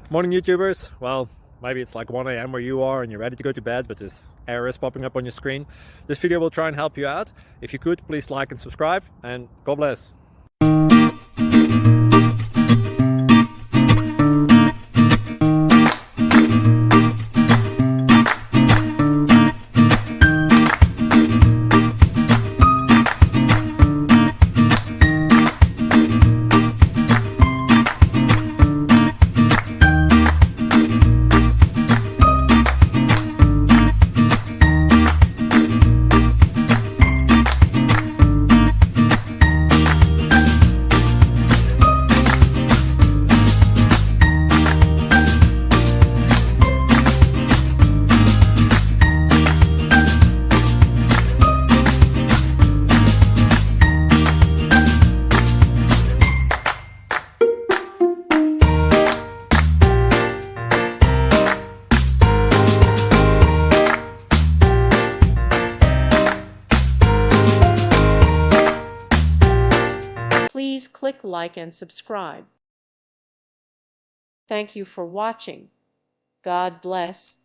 Morning, YouTubers. Well, maybe it's like 1 a.m. where you are and you're ready to go to bed, but this error is popping up on your screen. This video will try and help you out. If you could, please like and subscribe, and God bless. Please click like and subscribe. Thank you for watching. God bless.